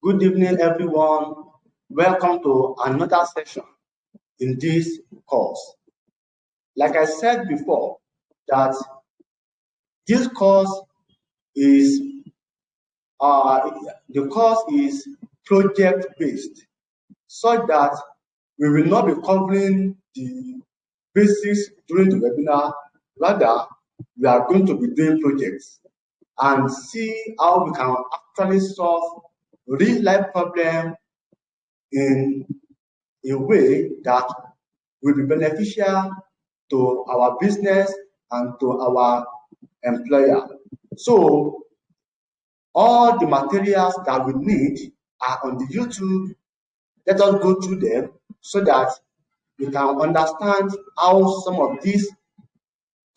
Good evening, everyone. Welcome to another session in this course. Like I said before, that this course is the course is project-based, such that we will not be covering the basics during the webinar. Rather, we are going to be doing projects and see how we can actually solve real-life problems in a way that will be beneficial to our business and to our employer. So all the materials that we need are on the YouTube. Let us go through them so that we can understand how some of these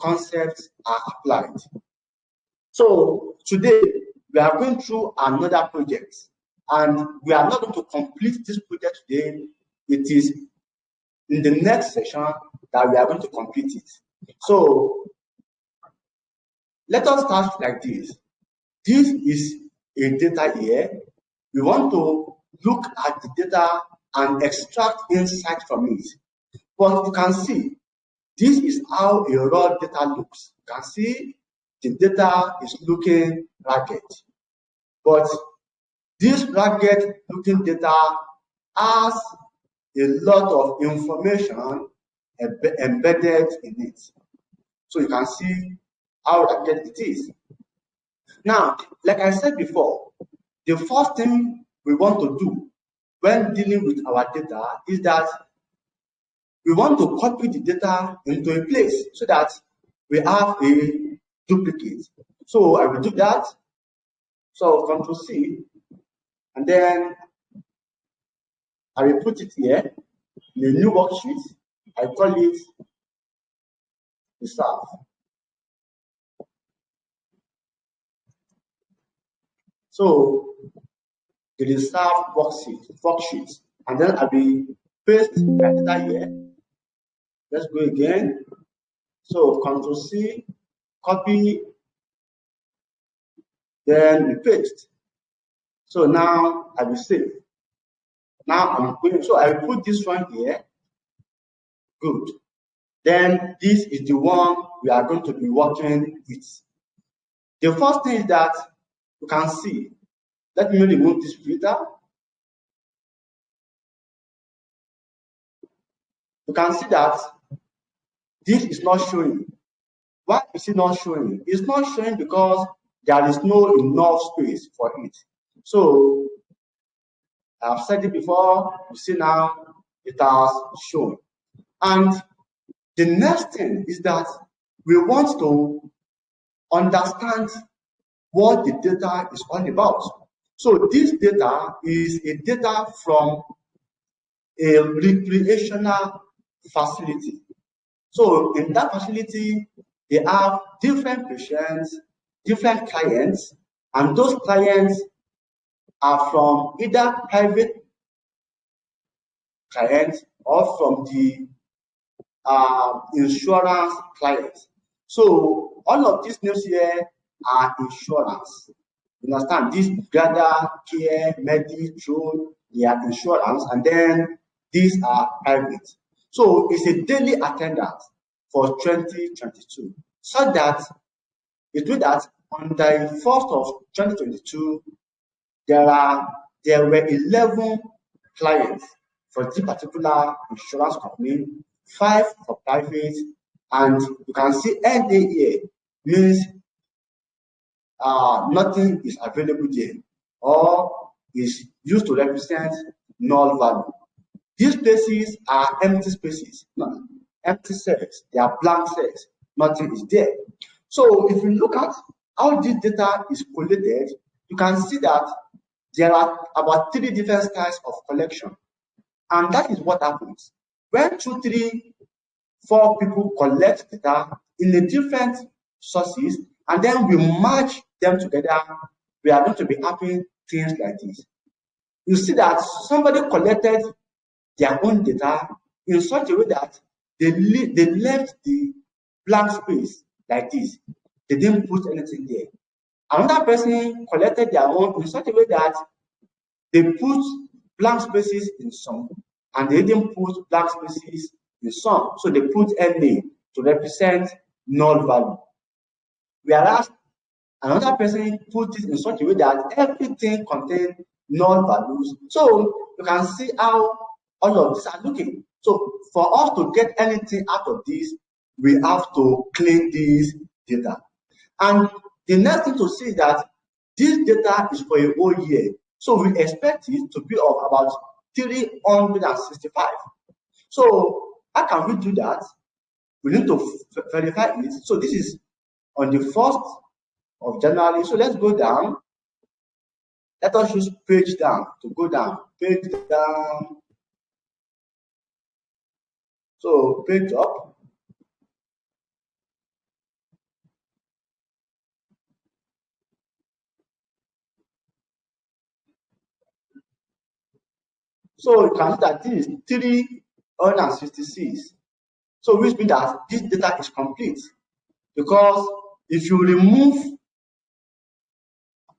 concepts are applied. So today we are going through another project, and we are not going to complete this project today. It is in the next session that we are going to complete it. So let us start like this. This is a data here. We want to look at the data and extract insight from it. But you can see, this is how a raw data looks. You can see the data is looking ragged. But this ragged looking data has a lot of information embedded in it. So you can see how ragged it is. Now, like I said before, the first thing we want to do when dealing with our data is that we want to copy the data into a place so that we have a duplicate. So I will do that. So Control C, and then I will put it here in a new worksheet. I call it reserve. So the reserve worksheet, and then I will paste my data here. Let's go again. So Control C, copy, then we paste. So now I will save. Now I'm going, so I will put this one here. Good. Then this is the one we are going to be working with. The first thing is that you can see. Let me remove this filter. You can see that this is not showing. Why is it not showing? It's not showing because there is no enough space for it. So I've said it before, you see now it has shown. And the next thing is that we want to understand what the data is all about. So this data is a data from a recreational facility. So in that facility, they have different patients, different clients, and those clients are from either private clients or from the insurance clients. So all of these names here are insurance. You understand? This Gather, Care, Medi, True, they are insurance, and then these are private. So it's a daily attendance for 2022. So that it means that on the 1st of 2022, there were 11 clients for this particular insurance company, 5 for private, and you can see NA here means nothing is available there, or is used to represent null value. These places are empty spaces, empty cells, they are blank cells, nothing is there. So if you look at how this data is collated, you can see that there are about 3 different styles of collection. And that is what happens. When 2, 3, 4 people collect data in the different sources, and then we match them together, we are going to be having things like this. You see that somebody collected their own data in such a way that they left the blank space like this. They didn't put anything there. Another person collected their own in such a way that they put blank spaces in some, and they didn't put blank spaces in some. So they put NA to represent null value. Whereas another person put it in such a way that everything contains null values. So you can see how all of these are looking. So for us to get anything out of this, we have to clean this data. And the next thing to see is that this data is for a whole year. So we expect it to be of about 365. So how can we do that? We need to verify it. So this is on the 1st of January. So let's go down. Let us use page down to go down. Page down. So page up. So you can see that this is 366. So which means that this data is complete. Because if you remove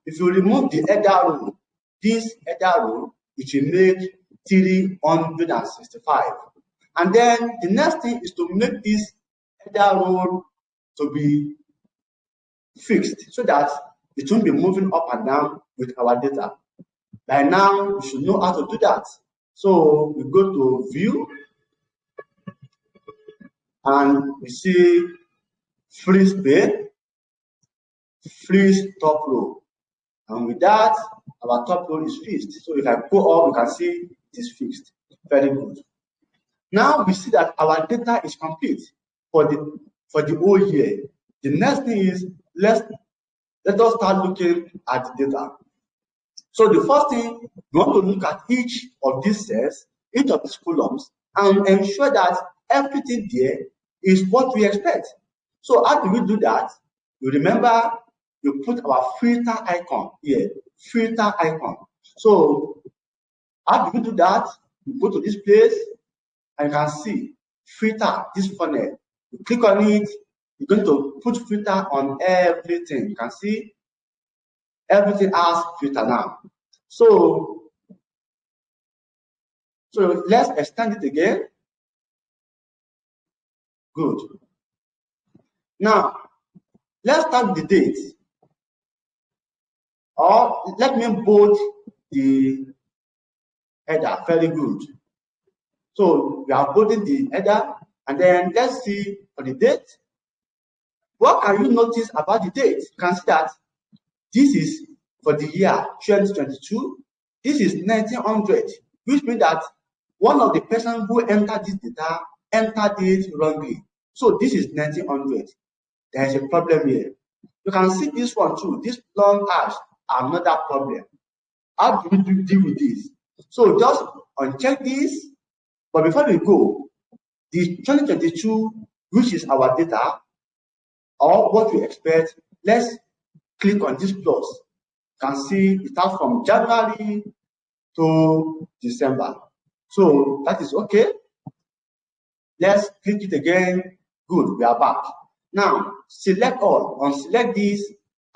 the header row, this header row, it will make 365. And then the next thing is to make this header row to be fixed so that it won't be moving up and down with our data. By now, you should know how to do that. So we go to view and we see freeze page, freeze top row. And with that, our top row is fixed. So if I go up, you can see it is fixed. Very good. Now we see that our data is complete for the whole year. The next thing is let us start looking at the data. So the first thing, we want to look at each of these cells, each of these columns, and ensure that everything there is what we expect. So how do we do that? You remember, you put our filter icon here, filter icon. So how do we do that? You go to this place and you can see filter, this funnel. You click on it, you're going to put filter on everything. You can see everything has filter now. So let's extend it again. Good. Now, let's start with the date. Or let me bold the header. Very good. So we are bolding the header, and then let's see for the date. What can you notice about the date? You can see that this is for the year 2022. This is 1900, which means that one of the persons who entered this data entered it wrongly. So this is 1900. There is a problem here. You can see this one too. This long hash, another problem. How do we deal with this? So just uncheck this. But before we go, the 2022, which is our data, or what we expect, let's click on this plus. You can see it starts from January to December. So that is okay. Let's click it again. Good, we are back. Now, select all, unselect this,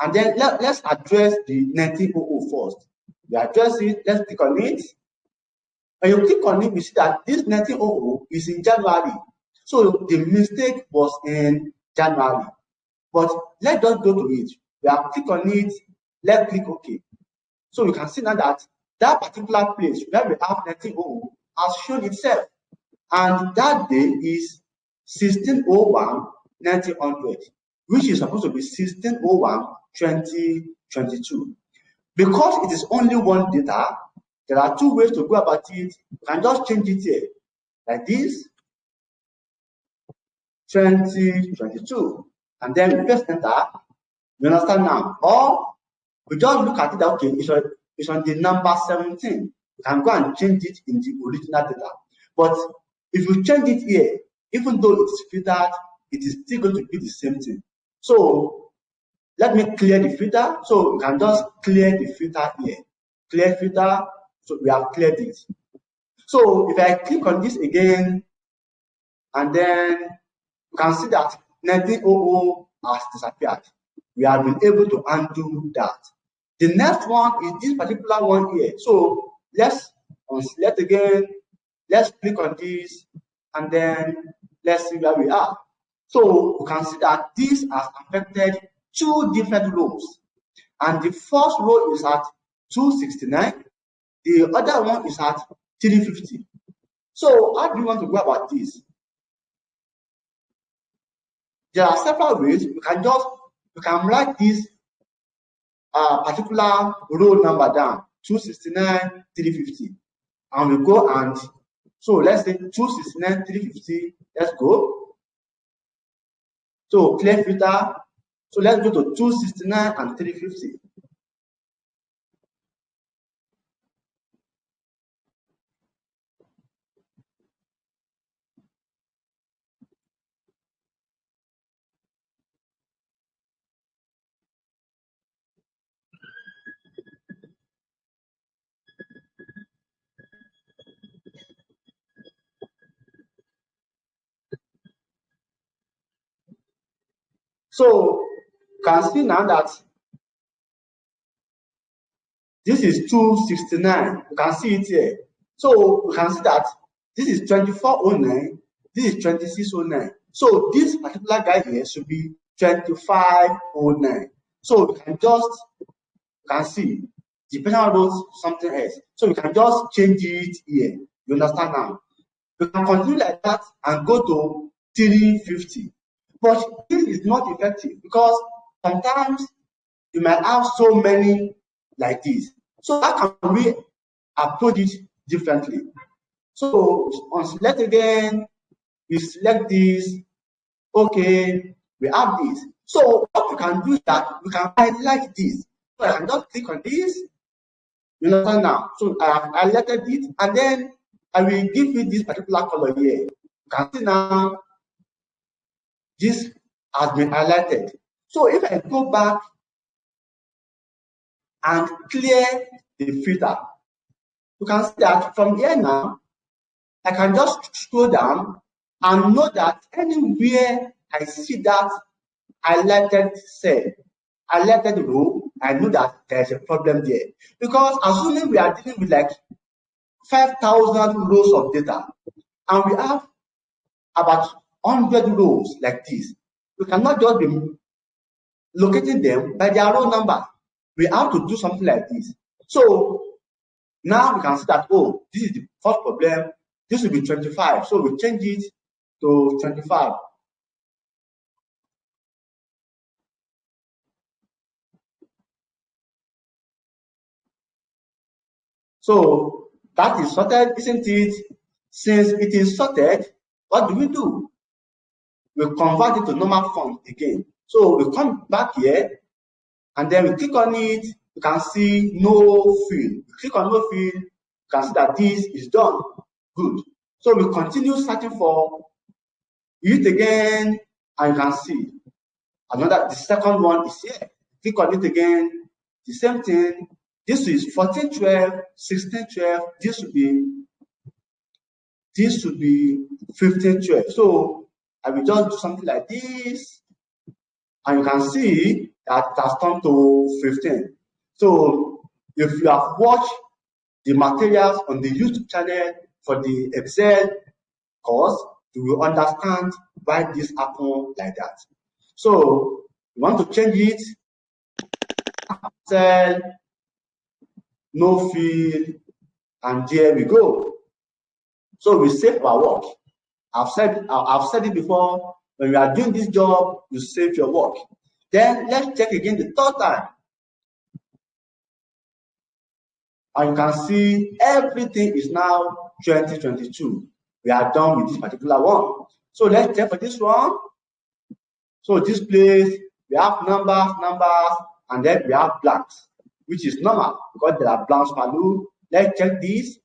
and then let's address the 1900 first. We address it, let's click on it. When you click on it, we see that this 1900 is in January. So the mistake was in January. But let's just go to it. We have clicked on it, let's click OK. So you can see now that that particular place where we have 1900 has shown itself. And that day is 16/01/1900, which is supposed to be 16/01/2022. Because it is only one data, there are two ways to go about it. You can just change it here, like this, 2022, and then we press enter. You understand now? Or we just look at it that, okay, it's on the number 17. You can go and change it in the original data. But if you change it here, even though it is filtered, it is still going to be the same thing. So let me clear the filter. So you can just clear the filter here. Clear filter. So we have cleared it. So if I click on this again, and then you can see that 1900 has disappeared. We have been able to undo that. The next one is this particular one here. So let's select again, let's click on this, and then let's see where we are. So you can see that this has affected two different rows, and the first row is at 269, the other one is at 350. So how do you want to go about this? There are several ways. We can write this particular row number down, 269, 350, and we go and so let's say 269, 350. Let's go. So clear filter. So let's go to 269 and 350. So you can see now that this is 269. You can see it here. So you can see that this is 2409, this is 2609. So this particular guy here should be 2509. So we can just, you can see the person wrote something else. So we can just change it here. You understand now? We can continue like that and go to 350. But this is not effective because sometimes you might have so many like this. So how can we approach it differently? So on select again, we select this. Okay, we have this. So what we can do is that we can highlight this. So I can just click on this. You understand now? So I have highlighted it, and then I will give you this particular color here. You can see now this has been highlighted. So if I go back and clear the filter, you can see that from here now, I can just scroll down and know that anywhere I see that highlighted cell, highlighted row, I know that there's a problem there. Because assuming we are dealing with like 5,000 rows of data, and we have about 100 rows like this, we cannot just be locating them by their row number. We have to do something like this. So now we can see that, oh, this is the first problem. This will be 25. So we change it to 25. So that is sorted, isn't it? Since it is sorted, what do? We convert it to normal font again. So we come back here and then we click on it. You can see no field. We click on no field. You can see that this is done. Good. So we continue searching for it again, and you can see another. The second one is here. Click on it again. The same thing. This is 1412, 1612. This should be 1512. So I will just do something like this, and you can see that it has turned to 15. So if you have watched the materials on the YouTube channel for the Excel course, you will understand why this happened like that. So you want to change it, cell, no field, and there we go. So we save our work. I've said it before. When you are doing this job, you save your work. Then let's check again the third time. And you can see everything is now 2022. We are done with this particular one. So let's check for this one. So this place, we have numbers, and then we have blanks, which is normal because there are blanks value. Let's check this.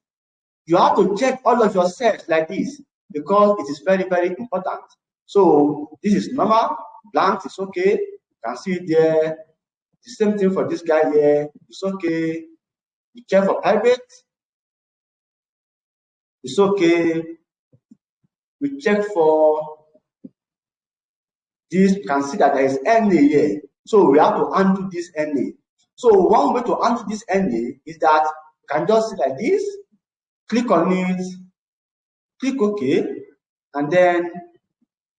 You have to check all of your cells like this because it is very, very important. So this is normal, blanks is okay. You can see it there. The same thing for this guy here. It's okay. You check for private. It's okay. We check for this. You can see that there is NA here. So we have to undo this NA. So one way to undo this NA is that can just see like this, click on it, click OK, and then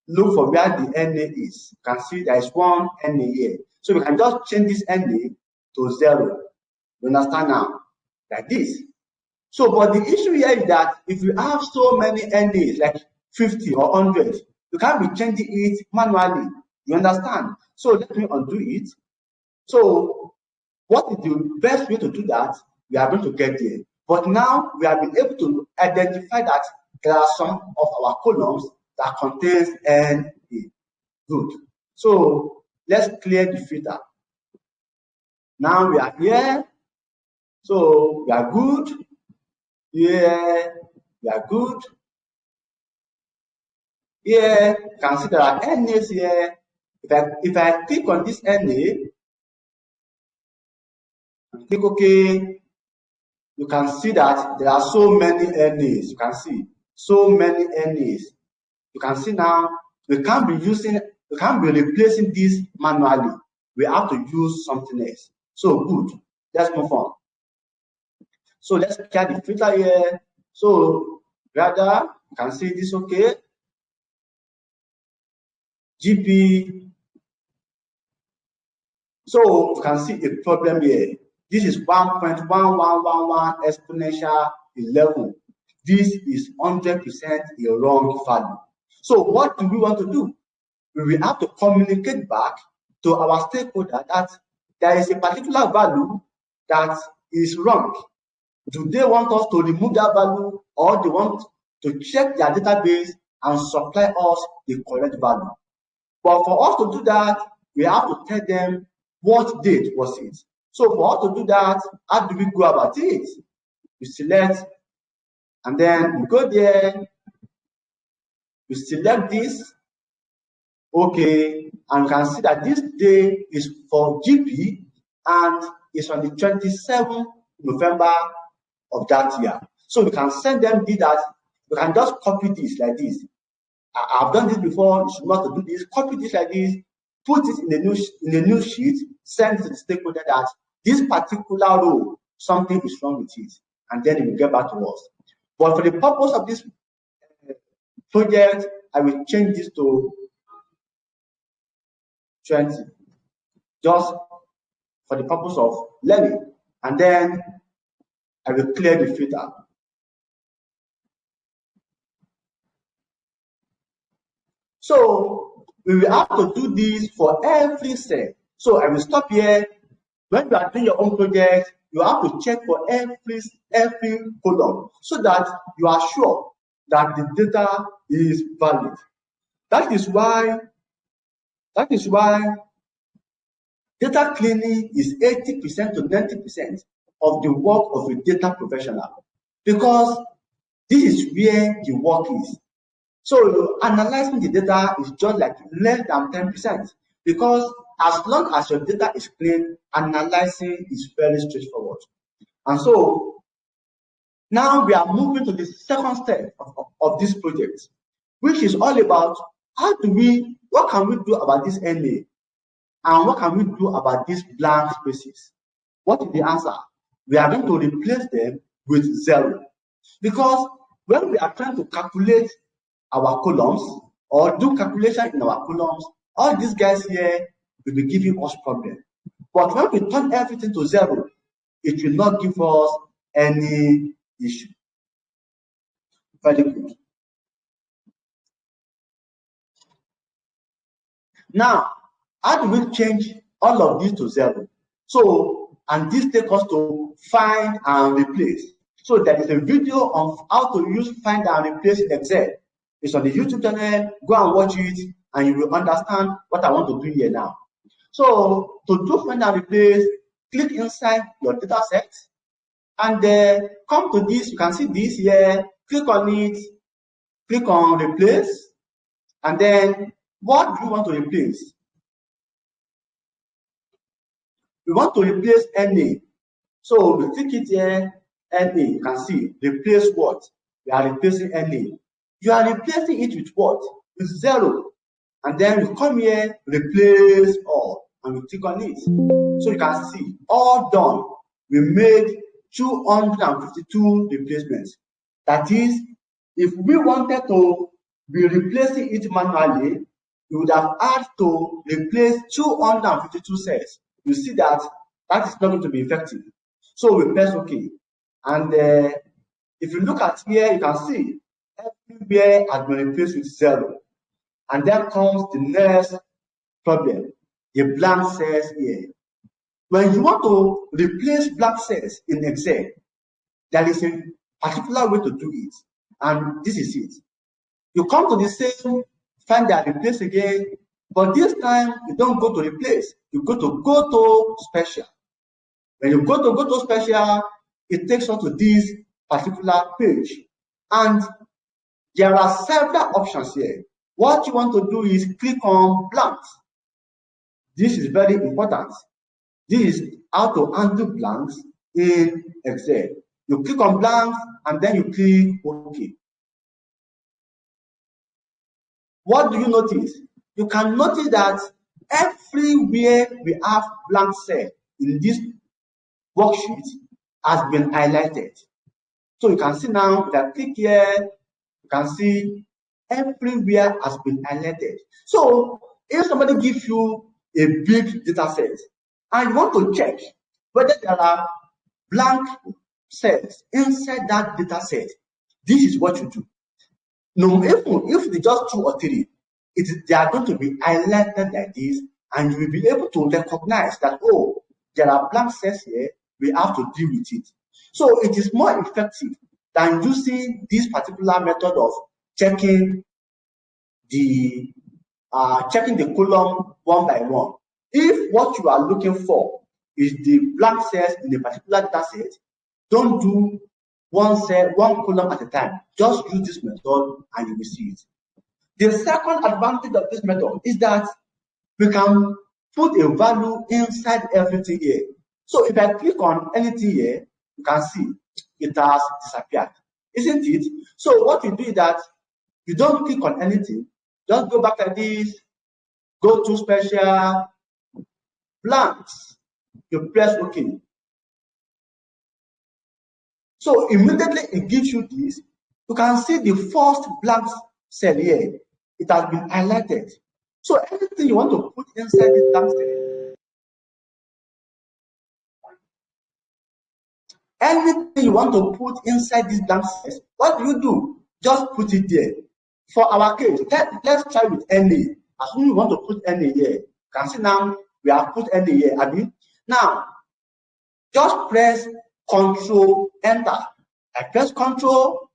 look for where the NA is. You can see there is one NA here. So we can just change this NA to 0. You understand now? Like this. So, but the issue here is that if you have so many NAs, like 50 or 100, you can't be changing it manually. You understand? So let me undo it. So what is the best way to do that? We are going to get there. But now we have been able to identify that there are some of our columns that contains NA. Good. So let's clear the filter. Now we are here. So we are good. Here we are good. Here you can see there are NAs here. If I click on this NA and click OK, you can see that there are so many NAs. You can see so many NAs. You can see now we can't be replacing this manually. We have to use something else. So good. Let's move on. So let's clear the filter here. So rather you can see this okay. GP. So you can see a problem here. This is 1.1111 exponential 11. This is 100% a wrong value. So what do we want to do? We will have to communicate back to our stakeholder that there is a particular value that is wrong. Do they want us to remove that value, or they want to check their database and supply us the correct value? But for us to do that, we have to tell them what date was it. So for us to do that, how do we go about it? We select, and then we go there, we select this, okay, and you can see that this day is for GP and it's on the 27th November of that year. So we can send them that. We can just copy this like this. I've done this before. You should not do this. Copy this like this. Put it in a new sheet. Send it to the stakeholder that this particular row, something is wrong with it, and then it will get back to us. But for the purpose of this project, I will change this to 20, just for the purpose of learning, and then I will clear the filter. So we will have to do this for every cell. So I will stop here. When you are doing your own project, you have to check for every column so that you are sure that the data is valid. That is why data cleaning is 80% to 90% of the work of a data professional, because this is where the work is. So analyzing the data is just like less than 10%, because as long as your data is clean, analyzing is very straightforward. And so now we are moving to the second step of this project, which is all about what can we do about this NA, and what can we do about these blank spaces? What is the answer? We are going to replace them with 0, because when we are trying to calculate our columns or do calculation in our columns, all these guys here will be giving us problem. But when we turn everything to 0, it will not give us any issue. Very good. Now, how do we change all of this to 0? So, and this takes us to find and replace. So there is a video of how to use find and replace in Excel. It's on the YouTube channel. Go and watch it, and you will understand what I want to do here now. So to do find and replace, click inside your data set, and come to this. You can see this here. Click on it. Click on replace, and then what do you want to replace? We want to replace NA. So we click it here. NA. You can see replace what? We are replacing NA. You are replacing it with what? With 0. And then you come here, replace all, and we click on it. So you can see all done. We made 252 replacements. That is, if we wanted to be replacing it manually, we would have had to replace 252 cells. You see that that is not going to be effective. So we press OK. And if you look at here, you can see everywhere has been replaced with 0. And then comes the next problem, the blank cells here. When you want to replace blank cells in Excel, there is a particular way to do it. And this is it. You come to the same, find that replace again, but this time you don't go to replace. You go to special. When you go to special, it takes us to this particular page. And there are several options here. What you want to do is click on blanks. This is very important. This is how to undo blanks in Excel. You click on blanks and then you click OK. What do you notice? You can notice that everywhere we have blank cell in this worksheet has been highlighted. So you can see now, if I click here, you can see everywhere has been highlighted. So if somebody gives you a big data set and you want to check whether there are blank cells inside that data set, this is what you do. No, if they just 2 or 3, they are going to be highlighted like this, and you will be able to recognize that, oh, there are blank cells here, we have to deal with it. So it is more effective than using this particular method of checking the column one by one. If what you are looking for is the blank cells in a particular data set, don't do one cell, one column at a time. Just use this method and you will see it. The second advantage of this method is that we can put a value inside everything here. So if I click on anything here, you can see it has disappeared, isn't it? So what you do is that you don't click on anything, just go back like this, go to special, blanks, you press OK. So immediately it gives you this. You can see the first blank cell here. It has been highlighted. So anything you want to put inside this blank cell, anything you want to put inside this blank cell, what do? Just put it there. For our case, let's try with NA. As soon as we want to put NA here, you can see now we have put NA here. Now, just press Control Enter. I press Control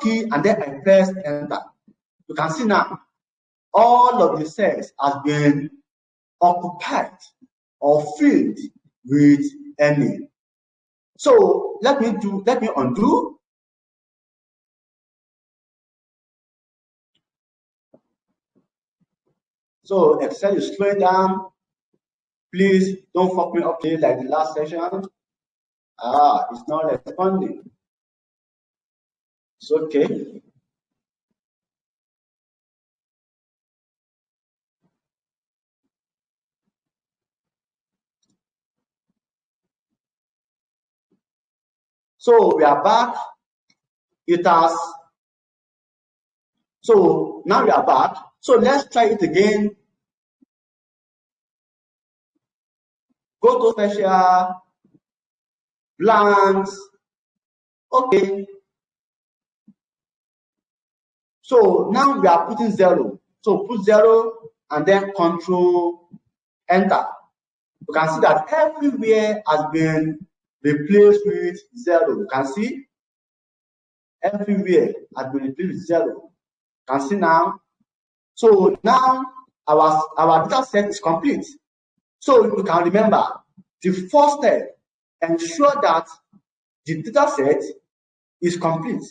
key, and then I press Enter. You can see now all of the cells has been occupied or filled with NA. So let me undo. So Excel is slowing down. Please don't fuck me up here like the last session. It's not responding. It's okay. So we are back. So now we are back. So let's try it again. Go to special, blanks, okay. So now we are putting 0. So put 0 and then Control Enter. You can see that everywhere has been replaced with 0. You can see everywhere has been replaced with 0. You can see now. So now our data set is complete. So you can remember the first step, ensure that the data set is complete.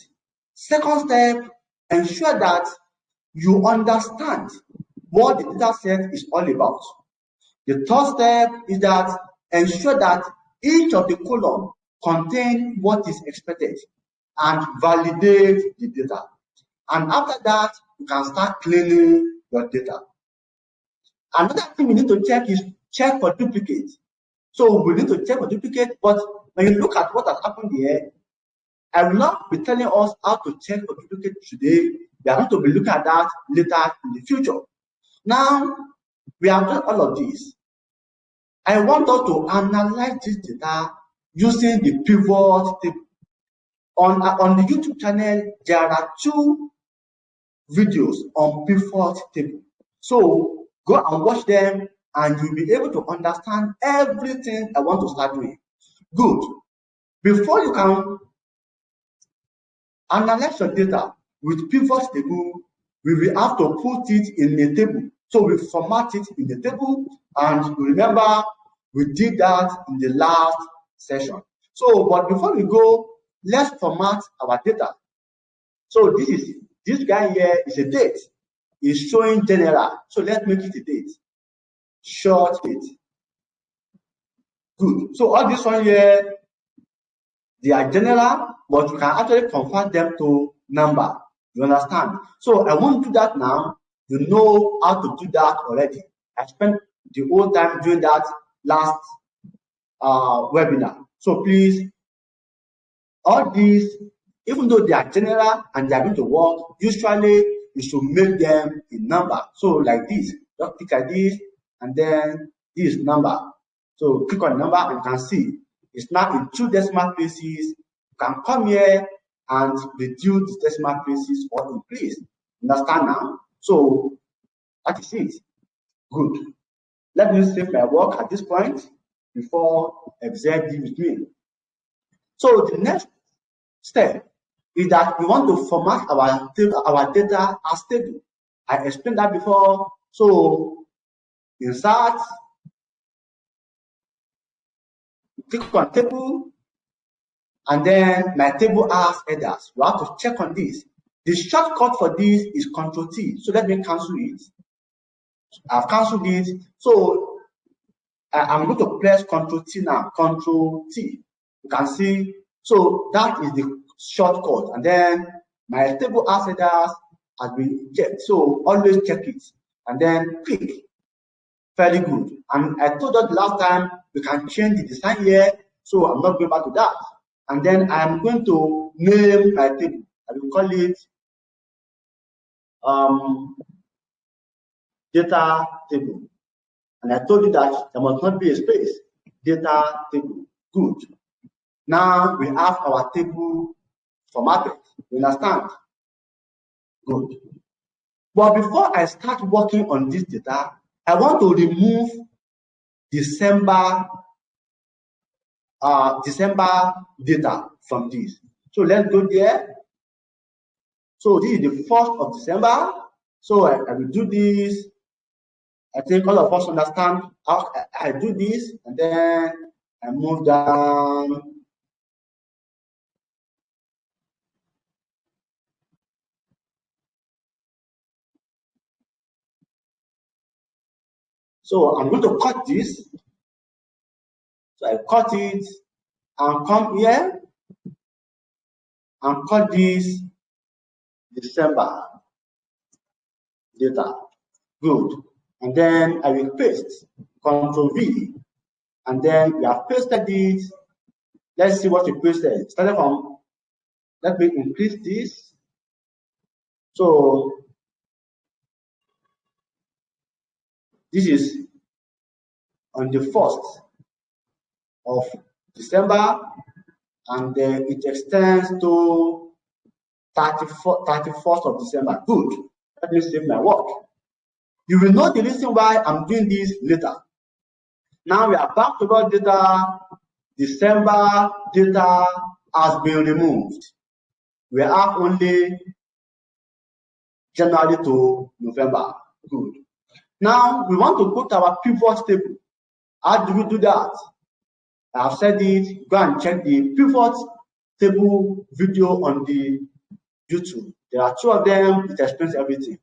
Second step, ensure that you understand what the data set is all about. The third step is that ensure that each of the columns contain what is expected and validate the data. And after that, you can start cleaning your data. Another thing we need to check is check for duplicate. So we need to check for duplicate, but when you look at what has happened here, I will not be telling us how to check or duplicate today. We are going to be looking at that later in the future. Now, we have done all of this. I want us to analyze this data using the pivot table. On the YouTube channel, there are 2 videos on pivot table. So go and watch them and you'll be able to understand everything I want to start doing. Good. Before you can analyze your data with pivot table, we will have to put it in a table. So we format it in the table, and remember we did that in the last session. So, but before we go, let's format our data. So this guy here is a date. It's showing general. So let's make it a date. Short date. Good. So all this one here, they are general, but you can actually convert them to number. You understand? So I won't do that now. You know how to do that already. I spent the whole time doing that last webinar. So please, all these, even though they are general and they are going to work, usually you should make them a number. So like this, just click at this, and then this number. So click on number and you can see it's now in 2 decimal places. You can come here and reduce the decimal places or increase. Understand now? So that is it. Good. Let me save my work at this point before Excel deal with me. So the next step is that we want to format our data as table. I explained that before. So insert, click on table, and then my table has headers. You have to check on this. The shortcut for this is Ctrl T. So let me cancel it. I've cancelled it. So I'm going to press Ctrl T now. Ctrl T. You can see. So that is the shortcut. And then my table has headers has been checked. So always check it. And then click. Very good. And I told you last time we can change the design here. So I'm not going back to that. And then I'm going to name my table. I will call it data table. And I told you that there must not be a space. Data table. Good. Now we have our table formatted. You understand? Good. But before I start working on this data, I want to remove December data from this. So let's go there. So this is the 1st of December. So I will do this. I think all of us understand how I do this, and then I move down. So I'm going to cut this. So I cut it and come here and cut this December data. Good. And then I will paste. Ctrl V. And then we have pasted it. Let's see what we pasted. Started from, let me increase this. So this is on the 1st of December, and then it extends to 31st of December. Good. Let me save my work. You will know the reason why I'm doing this later. Now we are back to our data. December data has been removed. We have only January to November. Good. Now we want to put our pivot table. How do we do that? I have said it. Go and check the pivot table video on the YouTube. There are 2 of them. It explains everything.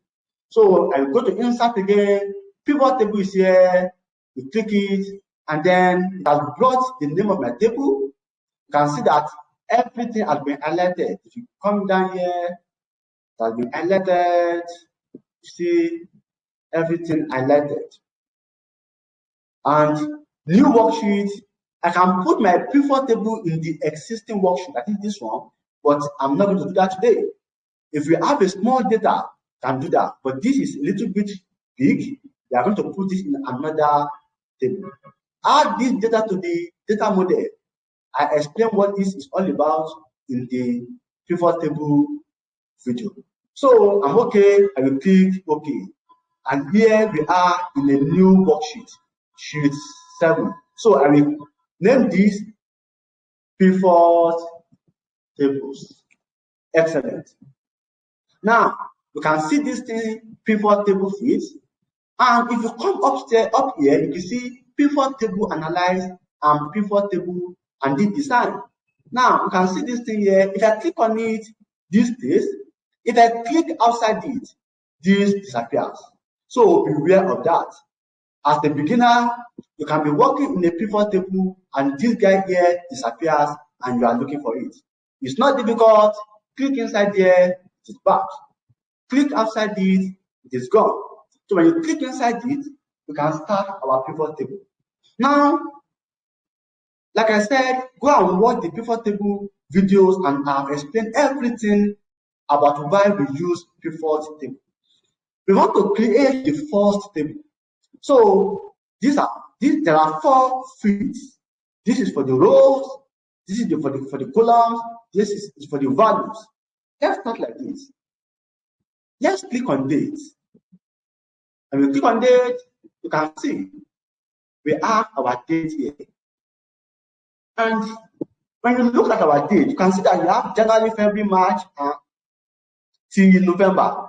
So I will go to insert again. Pivot table is here. You click it, and then it has brought the name of my table. You can see that everything has been highlighted. If you come down here, it has been highlighted. You see everything highlighted. And new worksheet I can put my pivot table in the existing worksheet, that is this one, but I'm not going to do that today. If we have a small data, can do that, but this is a little bit big. We are going to put this in another table. Add this data to the data model. I explain what this is all about in the pivot table video. So I'm okay, I will click OK. And here we are in a new worksheet, sheet 7. So I will name this pivot tables. Excellent. Now you can see this thing, pivot table feeds. And if you come upstairs, up here, you can see pivot table analyze and pivot table and the design. Now you can see this thing here. If I click on it, this stays. If I click outside it, this disappears. So beware of that. As a beginner, you can be working in a pivot table and this guy here disappears and you are looking for it. It's not difficult. Click inside there, it is back. Click outside it, it is gone. So when you click inside it, you can start our pivot table. Now, like I said, go and watch the pivot table videos and I've explained everything about why we use pivot table. We want to create the first table. So there are 4 fields. This is for the rows, this is for the columns, this is for the values. Let's start like this. Let's click on date. And we click on date, you can see we have our date here. And when you look at our date, you can see that we have January, February, March, till November.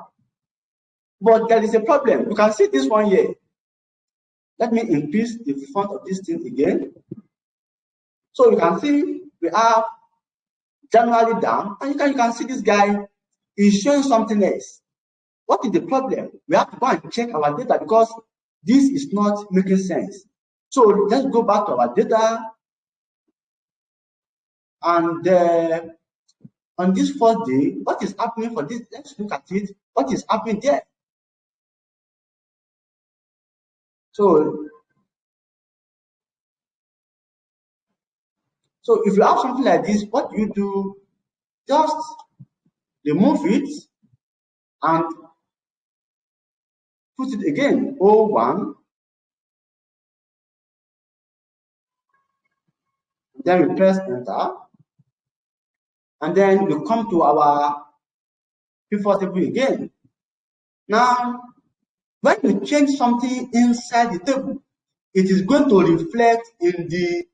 But there is a problem. You can see this one here. Let me increase the font of this thing again. So you can see we have January down, and you can see this guy is showing something else. What is the problem? We have to go and check our data because this is not making sense. So let's go back to our data. And on this first day, what is happening for this? Let's look at it. What is happening there? So if you have something like this, what you do? Just remove it and put it again, 01. Then we press enter. And then we come to our pivot table again. Now, when you change something inside the table, it is going to reflect in the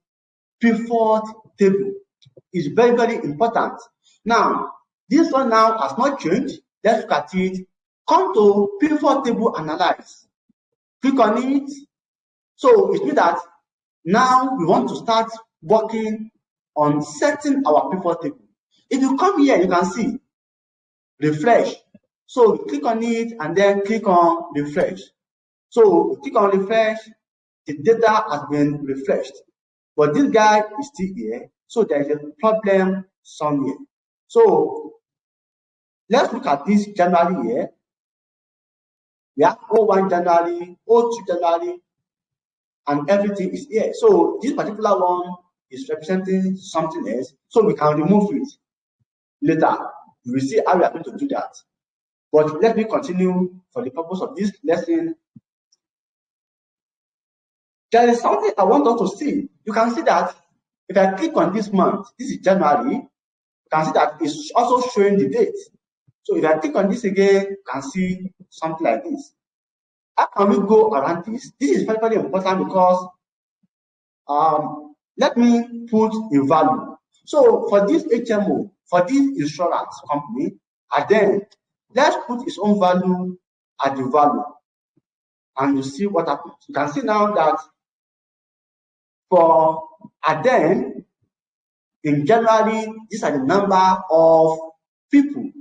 pivot table. It's very, very important. Now, this one now has not changed. Let's look at it. Come to pivot table analyze. Click on it. So it means that now we want to start working on setting our pivot table. If you come here, you can see refresh. So click on it and then click on refresh. So click on refresh, the data has been refreshed. But this guy is still here, so there is a problem somewhere. So let's look at this January here. We have 01 January, 02 January, and everything is here. So this particular one is representing something else, so we can remove it later. We will see how we are going to do that. But let me continue for the purpose of this lesson. There is something I want us to see. You can see that if I click on this month, this is January, you can see that it's also showing the date. So if I click on this again, you can see something like this. How can we go around this? This is very, very important because let me put a value. So for this HMO, for this insurance company, and then let's put its own value at the value, and you see what happens. You can see now that for Aden, in January, these are the number of people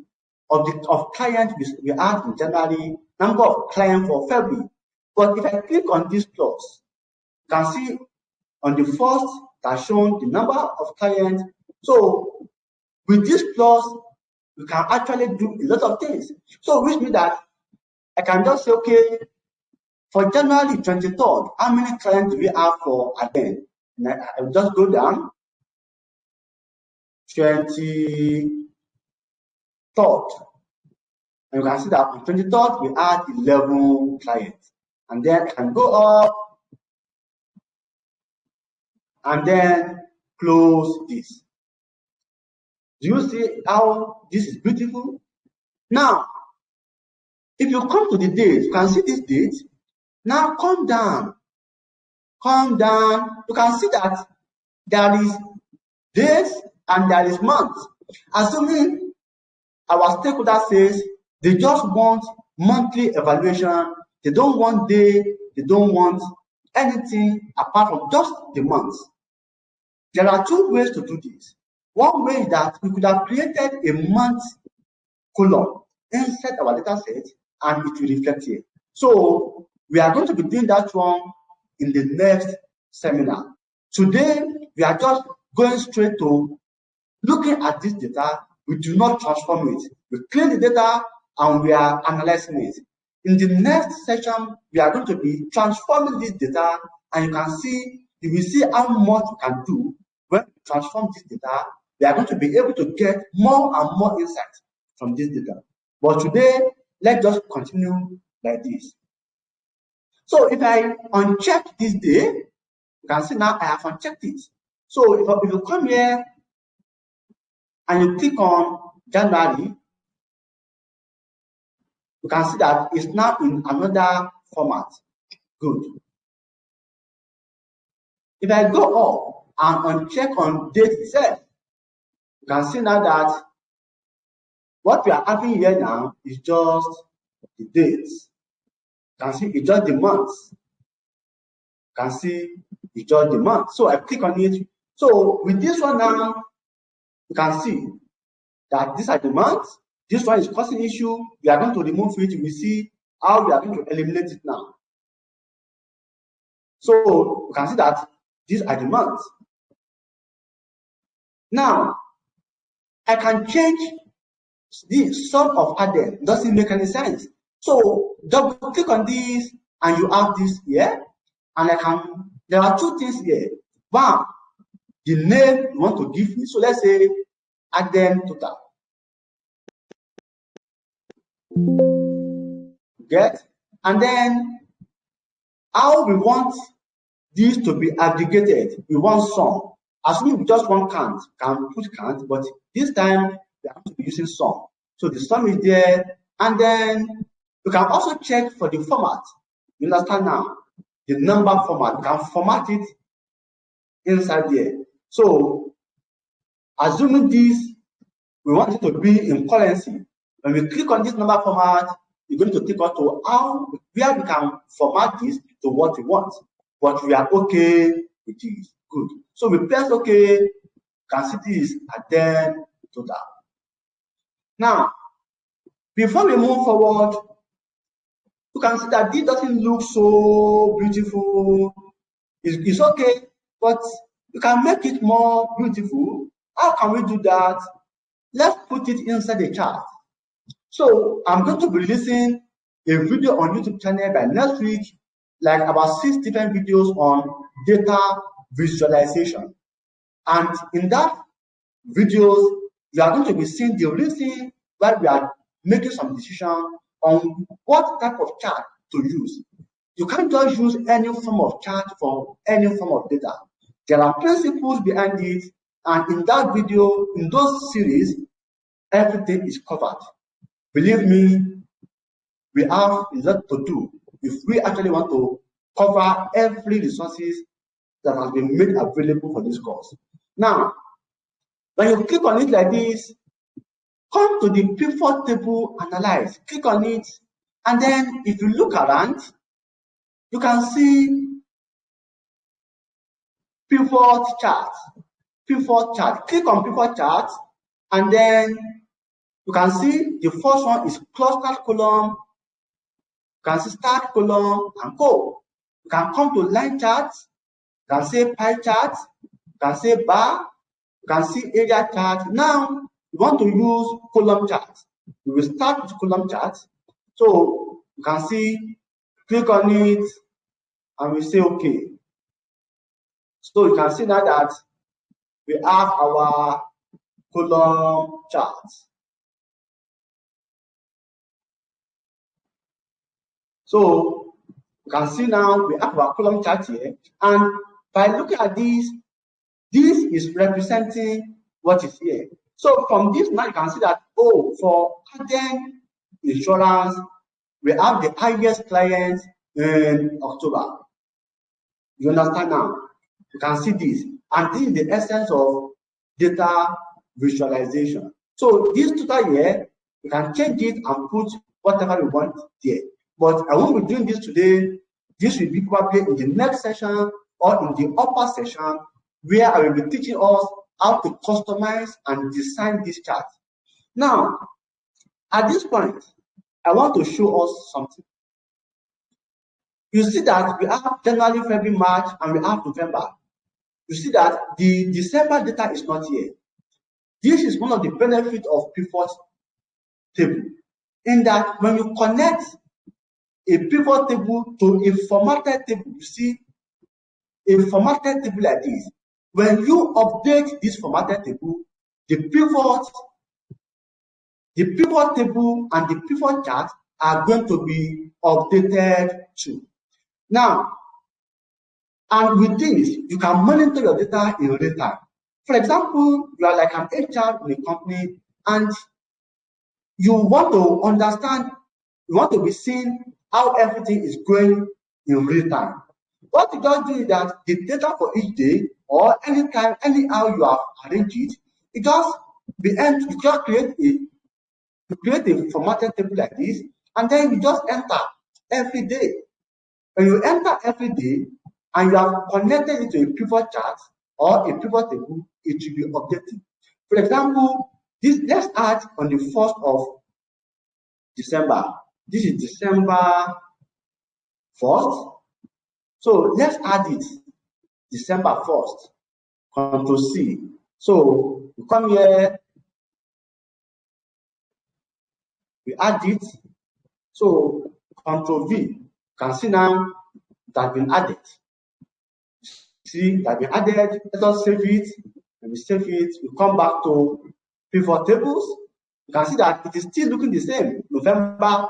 of clients we had in January, number of clients for February. But if I click on this plus, you can see on the first that's shown the number of clients. So with this plus, we can actually do a lot of things. So which means that I can just say, okay, for January 23rd, how many clients do we have for Aden? And I will just go down 23rd. And you can see that on 23rd, we add 11 clients. And then I can go up and then close this. Do you see how this is beautiful? Now, if you come to the date, you can see this date. Now come down. Come down. You can see that there is days and there is months. Assuming our stakeholder says they just want monthly evaluation, they don't want day, they don't want anything apart from just the months. There are two ways to do this. One way is that we could have created a month column inside our data set and it will reflect here. So we are going to be doing that one in the next seminar. Today, we are just going straight to looking at this data. We do not transform it. We clean the data and we are analyzing it. In the next session, we are going to be transforming this data, and you will see how much we can do when we transform this data. We are going to be able to get more and more insights from this data. But today, let's just continue like this. So if I uncheck this day, you can see now I have unchecked it. So if you come here and you click on January, you can see that it's now in another format. Good. If I go up and uncheck on date itself, you can see now that what we are having here now is just the dates. You can see it's just the months. You can see it's just the month. So I click on it. So with this one now, you can see that these are the months. This one is causing issue. We are going to remove it. We see how we are going to eliminate it now. So you can see that these are the months. Now, I can change the sum of added. Doesn't make any sense. So double click on this and you have this here. And there are two things here. One, the name you want to give me. So let's say added total. Get? And then how we want this to be aggregated. We want sum. Assuming we just want count, can put count, but this time we have to be using sum. So the sum is there, and then you can also check for the format. You understand now? The number format. You can format it inside there. So assuming this, we want it to be in currency. When we click on this number format, you're going to take us to where we can format this to what we want. But we are okay with this. Good. So we press OK. You can see this and then total. Now, before we move forward, you can see that this doesn't look so beautiful. It's okay, but you can make it more beautiful. How can we do that? Let's put it inside the chart. So I'm going to be releasing a video on YouTube channel by next week, like about 6 different videos on data visualization. And in that videos, you are going to be seeing the reason why we are making some decision on what type of chart to use. You can't just use any form of chart for any form of data. There are principles behind it, and in that video, in those series, everything is covered. Believe me, we have a lot to do if we actually want to cover every resources that has been made available for this course. Now, when you click on it like this, come to the pivot table analyze. Click on it, and then if you look around, you can see pivot chart. Pivot chart. Click on pivot chart, and then you can see the first one is cluster column. You can see start column and go. You can come to line charts. You can see pie chart. You can see bar. You can see area chart. Now you want to use column chart. We will start with column chart. So you can see, click on it, and we say OK. So you can see now that we have our column chart. So you can see now we have our column chart here, and by looking at this is representing what is here. So from this now you can see that, oh, for Aden Insurance, we have the highest clients in October. You understand now? You can see this, and this is the essence of data visualization. So this total here, you can change it and put whatever you want there. But I won't be doing this today. This will be probably in the next session or in the upper session, where I will be teaching us how to customize and design this chart. Now, at this point, I want to show us something. You see that we have January, February, March, and we have November. You see that the December data is not here. This is one of the benefits of pivot table, in that when you connect a pivot table to a formatted table, you see a formatted table like this. When you update this formatted table, the pivot table and the pivot chart are going to be updated too. Now, and with this, you can monitor your data in real time. For example, you are like an HR in a company, and you want to understand, you want to be seeing how everything is going in real time. What you just do is that the data for each day or anytime, anyhow you have arranged it, you just create a formatted table like this, and then you just enter every day. When you enter every day and you have connected it to a pivot chart or a pivot table, it will be updated. For example, let's add on the 1st of December. This is December 1st. So let's add it December 1st. Control C. So you come here, we add it. So Control V. You can see now that been added. See that been added. Let us save it. When we save it, we come back to pivot tables. You can see that it is still looking the same, November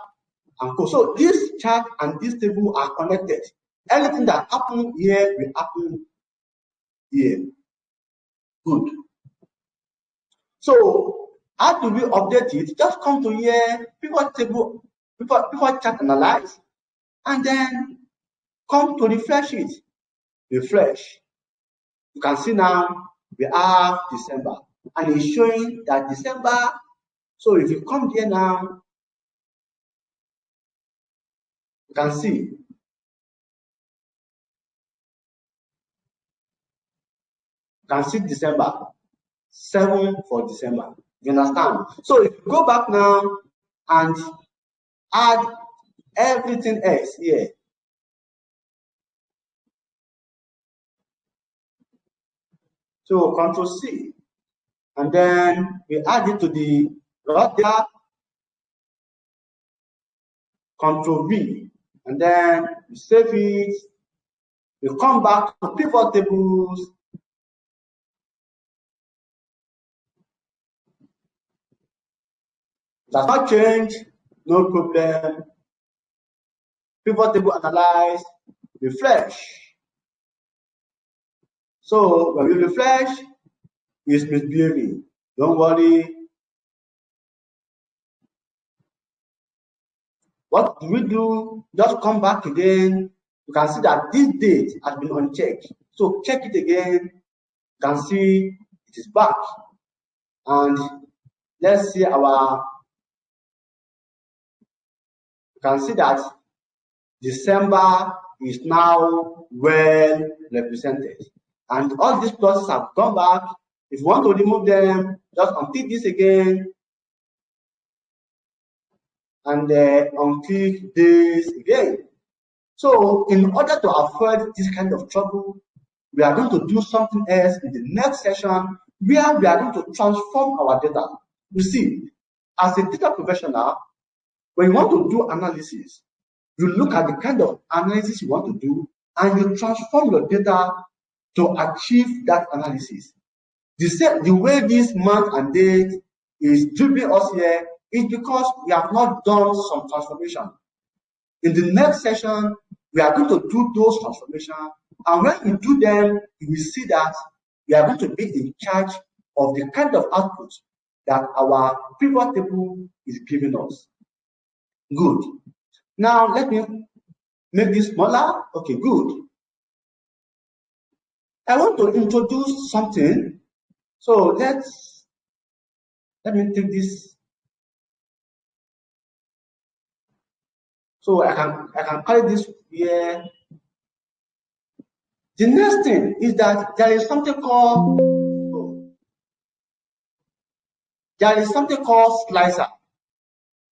and co. So this chart and this table are connected. Anything that happens here will happen here. Good. So how do we update it? Just come to here, pivot table, pivot chart analyze, and then come to refresh it. Refresh. You can see now we have December, and it's showing that December. So if you come here now, you can see. You can see December, 7 for December. You understand? So if you go back now and add everything else here, so Control C, and then we add it to the raw data, Control V, and then we save it. We come back to pivot tables. Does not change, no problem. Pivot table analyze, refresh. So when we refresh, it's misbehaving. Don't worry. What do we do? Just come back again. You can see that this date has been unchecked. So check it again. You can see it is back. And let's see our, you can see that December is now well represented. And all these pluses have gone back. If you want to remove them, just untick this again. And untick this again. So in order to avoid this kind of trouble, we are going to do something else in the next session, where we are going to transform our data. You see, as a data professional, when you want to do analysis, you look at the kind of analysis you want to do, and you transform your data to achieve that analysis. The way this month and date is dribbling us here is because we have not done some transformation. In the next session, we are going to do those transformations, and when we do them, you will see that we are going to be in charge of the kind of output that our pivot table is giving us. Good. Now let me make this smaller. Okay, good. I want to introduce something. So let me take this. So I can carry this here. The next thing is that there is something called slicer.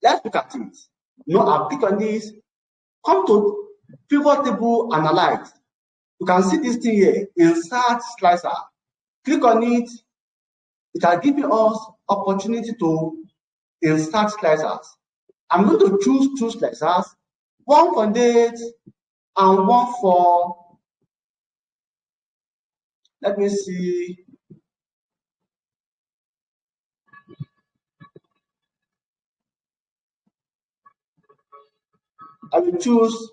Let's look at it. I'll click on this. Come to pivot table analyze. You can see this thing here, insert slicer. Click on it. It will give us opportunity to insert slicers. I'm going to choose 2 slicers, one for date and one for, let me see. I will choose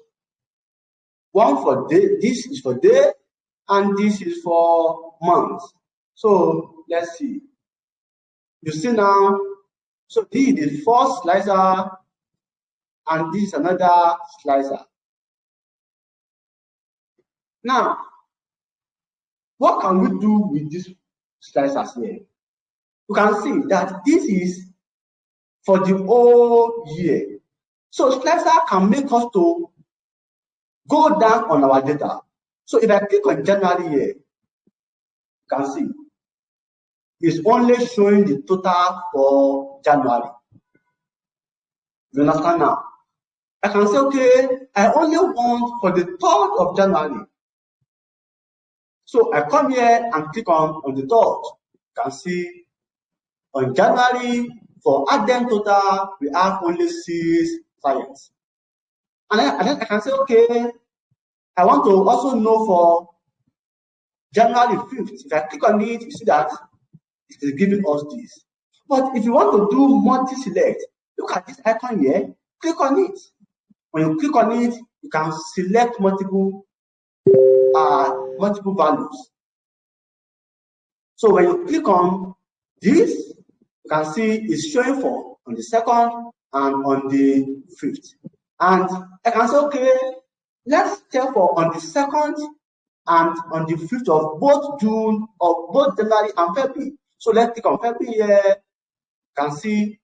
one for day. This is for day, and this is for month. So let's see. You see now. So this is the first slicer, and this is another slicer. Now, what can we do with these slicers here? You can see that this is for the whole year. So slicer can make us to go down on our data. So if I click on January here, you can see it's only showing the total for January. You understand now? I can say, okay, I only want for the 3rd of January. So I come here and click on the 3rd. You can see on January, for addend total, we have only 6 clients. And then I can say, okay, I want to also know for January 5th. If I click on it, you see that it is giving us this. But if you want to do multi-select, look at this icon here, click on it. When you click on it, you can select multiple values. So when you click on this, you can see it's showing for on the 2nd and on the 5th. And I can say, okay, let's check for on the 2nd and on the 5th of both June, or both January and February. So let's click on February here. You can see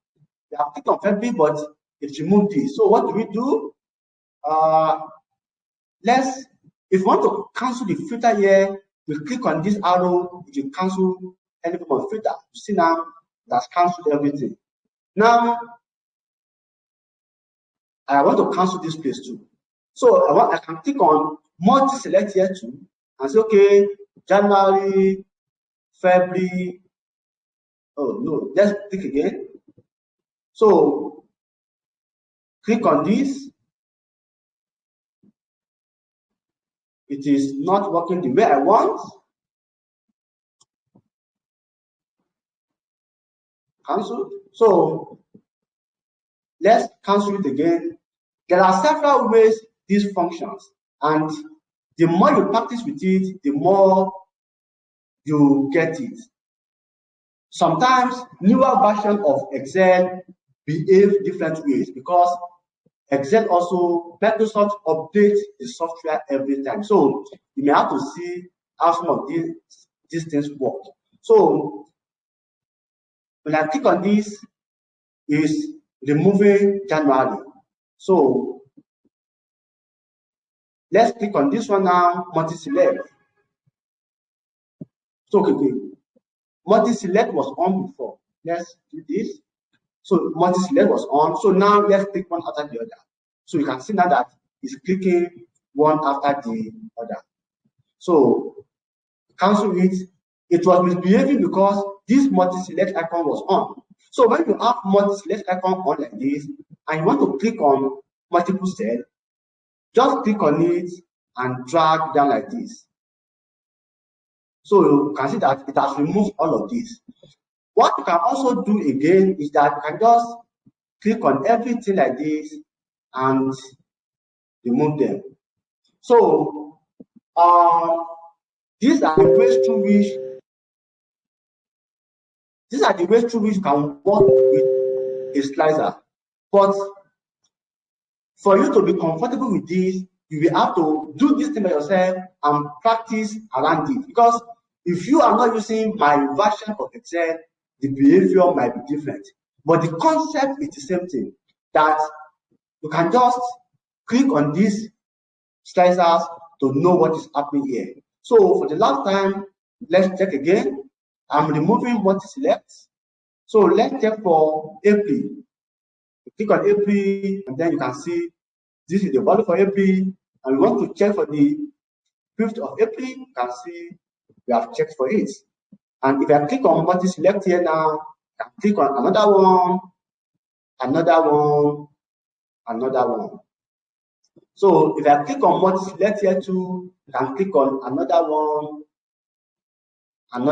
we have clicked on February, but it removed this. So what do we do? If you want to cancel the filter here, we click on this arrow, it will cancel any form of filter. You see now, that's canceled everything. Now, I want to cancel this place too. So I can click on multi-select here too, and say, okay, January, February. Oh no, let's click again. So click on this. It is not working the way I want. Cancel. So let's cancel it again. There are several ways this functions, and the more you practice with it, the more you get it. Sometimes newer versions of Excel behave different ways because Excel also, Microsoft updates the software every time. So you may have to see how some of these things work. So when I click on this, is removing January. So let's click on this one now, multi-select. So okay, multi-select was on before. Let's do this. So multi-select was on. So now let's click one after the other. So you can see now that it's clicking one after the other. So cancel it. It was misbehaving because this multi-select icon was on. So when you have multi-select icon on like this, and you want to click on multiple cells, just click on it and drag down like this. So you can see that it has removed all of this. What you can also do again is that you can just click on everything like this and remove them. So these are the ways through which you can work with a slicer. But for you to be comfortable with this, you will have to do this thing by yourself and practice around it. Because if you are not using my version of Excel, the behavior might be different. But the concept is the same thing, that you can just click on these slicers to know what is happening here. So for the last time, let's check again. I'm removing multi-select. So let's check for April. Click on April, and then you can see this is the value for April. And we want to check for the 5th of April. You can see we have checked for it. And if I click on multi-select here now, I can click on another one, another one, another one. So if I click on multi-select here too, I can click on another one, and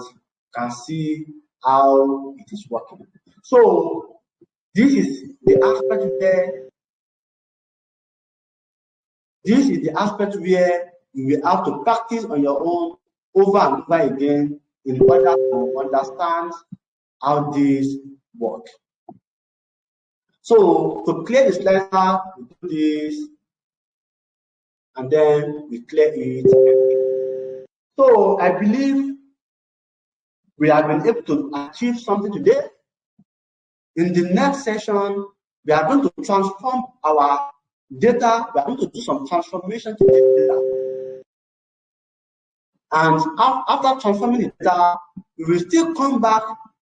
you can see how it is working. So this is the aspect where you will have to practice on your own over and over again in order to understand how this works. So to clear the slicer, we do this, and then we clear it. So I believe we have been able to achieve something today. In the next session, we are going to transform our data. We are going to do some transformation to the data. And after transforming the data, we will still come back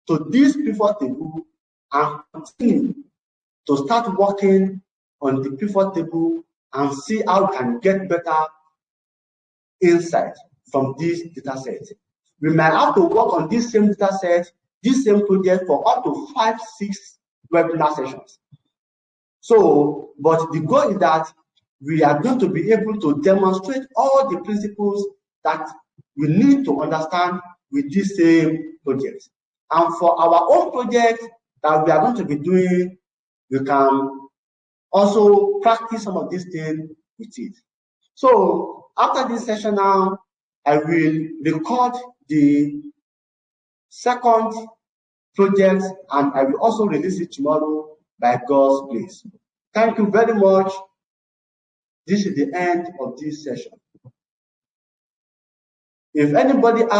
to this pivot table and continue to start working on the pivot table and see how we can get better insight from this data set. We might have to work on this same data set, this same project for up to 5-6 webinar sessions. So, but the goal is that we are going to be able to demonstrate all the principles that we need to understand with this same project. And for our own project that we are going to be doing, we can also practice some of these things with it. So after this session now, I will record the second project and I will also release it tomorrow by God's grace. Thank you very much. This is the end of this session. If anybody asks